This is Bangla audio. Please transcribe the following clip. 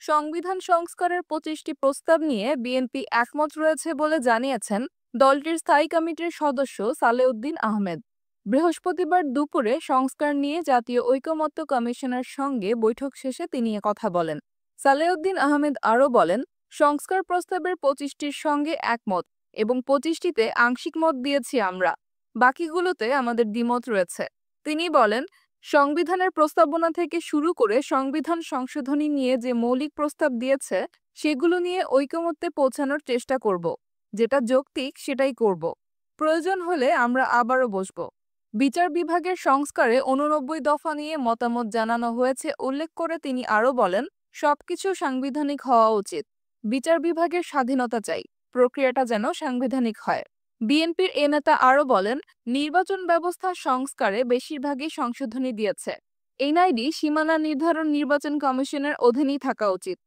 সংবিধান সংস্কারের 25টি প্রস্তাব নিয়ে বিএনপি একমত রয়েছে বলে জানিয়েছেন দলটির স্থায়ী কমিটির সদস্য সালেউদ্দিন আহমেদ। বৃহস্পতিবার দুপুরে সংস্কার নিয়ে জাতীয় ঐকমত্য কমিশনের সঙ্গে বৈঠক শেষে তিনি কথা বলেন। সালেউদ্দিন আহমেদ আরও বলেন, সংস্কার প্রস্তাবের 25টির সঙ্গে একমত এবং 25টিতে আংশিক মত দিয়েছি আমরা, বাকিগুলোতে আমাদের দ্বিমত রয়েছে। তিনি বলেন, সংবিধানের প্রস্তাবনা থেকে শুরু করে সংবিধান সংশোধনী নিয়ে যে মৌলিক প্রস্তাব দিয়েছে সেগুলো নিয়ে ঐকমত্যে পৌঁছানোর চেষ্টা করব। যেটা যৌক্তিক সেটাই করব। প্রয়োজন হলে আমরা আবারও বসব। বিচার বিভাগের সংস্কারে 89 দফা নিয়ে মতামত জানানো হয়েছে উল্লেখ করে তিনি আরও বলেন, সবকিছু সাংবিধানিক হওয়া উচিত। বিচার বিভাগের স্বাধীনতা চাই, প্রক্রিয়াটা যেন সাংবিধানিক হয়। বিএনপির এ নেতা আরও বলেন, নির্বাচন ব্যবস্থা সংস্কারে বেশিরভাগই সংশোধনী দিয়েছে। এনআইডি সীমানা নির্ধারণ নির্বাচন কমিশনের অধীনেই থাকা উচিত।